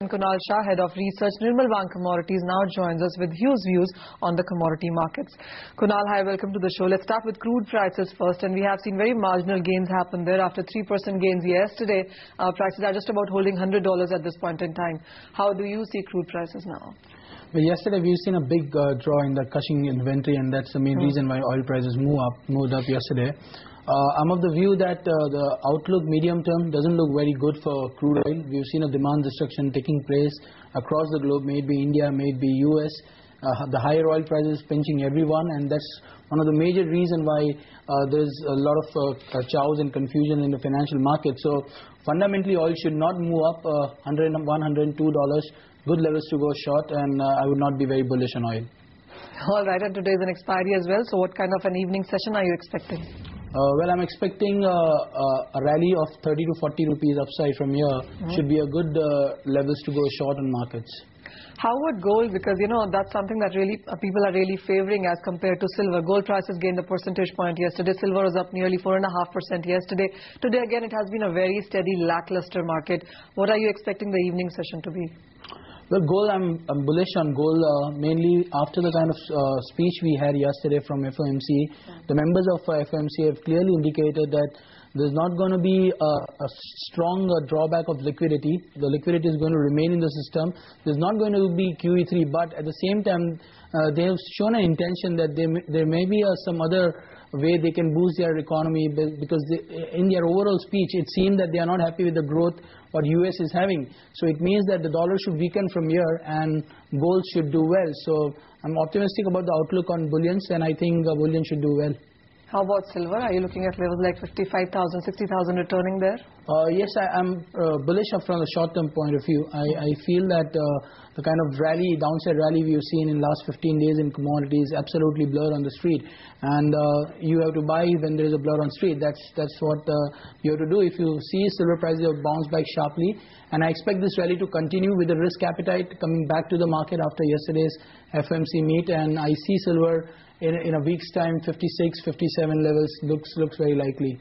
Kunal Shah, Head of Research, Nirmal Bang Commodities, now joins us with Hugh's views on the commodity markets. Kunal, hi, welcome to the show. Let's start with crude prices first, and we have seen very marginal gains happen there after 3% gains yesterday. Prices are just about holding $100 at this point in time. How do you see crude prices now? Well, yesterday we've seen a big draw in the Cushing inventory, and that's the main reason why oil prices moved up yesterday. I'm of the view that the outlook medium term doesn't look very good for crude oil. We've seen a demand destruction taking place across the globe, may it be India, may it be US. The higher oil prices pinching everyone, and that's one of the major reasons why there's a lot of chaos and confusion in the financial market. So fundamentally, oil should not move up $101, $102. Good levels to go short, and I would not be very bullish on oil. All right, and today is an expiry as well. So what kind of an evening session are you expecting? Well, I'm expecting a rally of 30 to 40 rupees upside from here. Should be a good levels to go short on markets. How about gold? Because, you know, that's something that really people are really favoring as compared to silver. Gold prices gained a percentage point yesterday. Silver was up nearly 4.5% yesterday. Today, again, it has been a very steady, lackluster market. What are you expecting the evening session to be? Well, gold, I'm bullish on gold, mainly after the kind of speech we had yesterday from FOMC. The members of FOMC have clearly indicated that there's not going to be a strong drawback of liquidity. The liquidity is going to remain in the system. There's not going to be QE3, but at the same time, they have shown an intention that there may be some other way they can boost their economy, because in their overall speech, it seemed that they are not happy with the growth what US is having. So it means that the dollar should weaken from here and gold should do well. So I'm optimistic about the outlook on bullions, and I think bullion should do well. How about silver? Are you looking at levels like 55,000, 60,000 returning there? Yes, I'm bullish from the short-term point of view. I feel that the kind of rally, downside rally we've seen in the last 15 days in commodities is absolutely blurred on the street. And you have to buy when there is a blur on street. That's what you have to do. If you see silver prices have bounced back sharply, and I expect this rally to continue with the risk appetite coming back to the market after yesterday's FOMC meet, and I see silver in a week's time, 56, 57 levels looks very likely.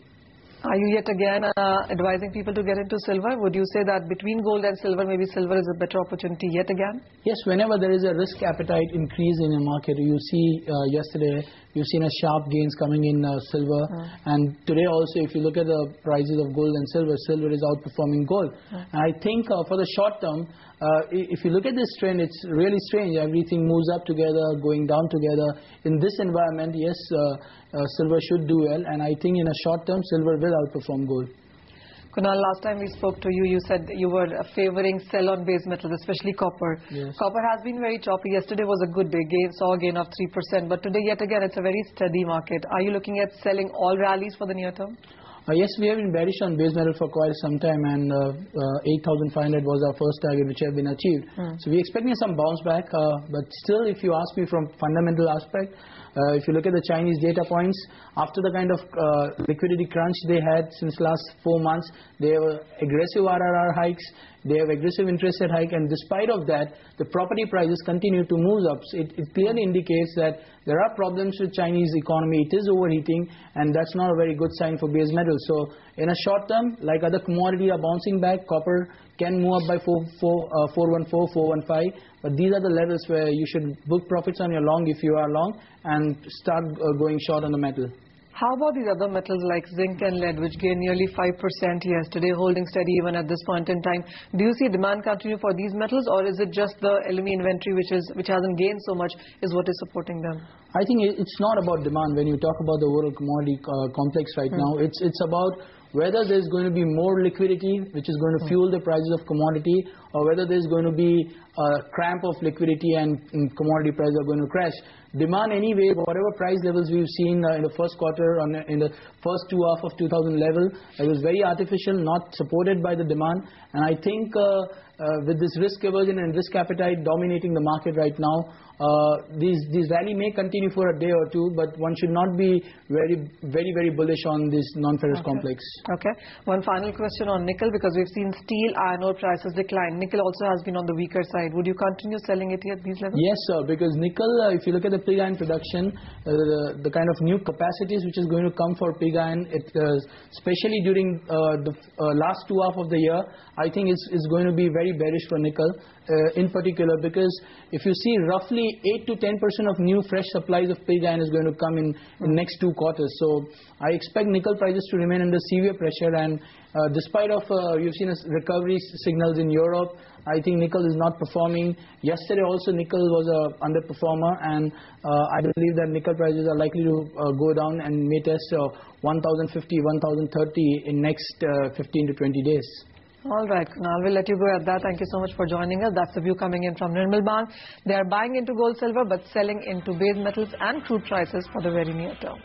Are you yet again advising people to get into silver? Would you say that between gold and silver, maybe silver is a better opportunity yet again? Yes, whenever there is a risk appetite increase in a market, you see yesterday, you've seen a sharp gains coming in silver. And today also, if you look at the prices of gold and silver, silver is outperforming gold. And I think for the short term, if you look at this trend, it's really strange. Everything moves up together, going down together. In this environment, yes, silver should do well. And I think in a short term, silver will outperform gold. Kunal, last time we spoke to you, you said you were favoring sell on base metals, especially copper. Yes. Copper has been very choppy. Yesterday was a good day, saw a gain of 3%. But today, yet again, it's a very steady market. Are you looking at selling all rallies for the near term? Yes, we have been bearish on base metal for quite some time, and 8,500 was our first target, which has been achieved. So we're expecting some bounce back, but still, if you ask me from fundamental aspect, if you look at the Chinese data points, after the kind of liquidity crunch they had since last 4 months, they have aggressive RRR hikes, they have aggressive interest rate hike, and despite of that, the property prices continue to move up. So it clearly indicates that there are problems with Chinese economy. It is overheating, and that's not a very good sign for base metals. So in a short term, like other commodity are bouncing back, copper can move up by 414, 415, but these are the levels where you should book profits on your long if you are long, and start going short on the metal. How about these other metals like zinc and lead, which gained nearly 5% yesterday, holding steady even at this point in time? Do you see demand continue for these metals, or is it just the LME inventory which hasn't gained so much is what is supporting them? I think it's not about demand. When you talk about the overall commodity complex right now, it's about whether there's going to be more liquidity, which is going to fuel the prices of commodity, or whether there's going to be a cramp of liquidity and commodity prices are going to crash. Demand anyway, whatever price levels we've seen in the first quarter, in the first half of 2000 level, it was very artificial, not supported by the demand. And I think with this risk aversion and risk appetite dominating the market right now, these rally may continue for a day or two, but one should not be very bullish on this non-ferrous complex. Okay. One final question on nickel, because we've seen steel, iron ore prices decline. Nickel also has been on the weaker side. Would you continue selling it at these levels? Yes, sir, because nickel, if you look at the of pig iron production, the kind of new capacities which is going to come for pig iron, especially during the last 2 half of the year, I think it's going to be very bearish for nickel in particular, because if you see roughly 8 to 10% of new fresh supplies of pig iron is going to come in next 2 quarters. So I expect nickel prices to remain under severe pressure, and despite of you've seen recovery signals in Europe, I think nickel is not performing. Yesterday also nickel was a underperformer, and I believe that nickel prices are likely to go down and may test 1050, 1030 in next 15 to 20 days. All right, Kunal, we'll let you go at that. Thank you so much for joining us. That's the view coming in from Nirmal Bang. They are buying into gold, silver, but selling into base metals and crude prices for the very near term.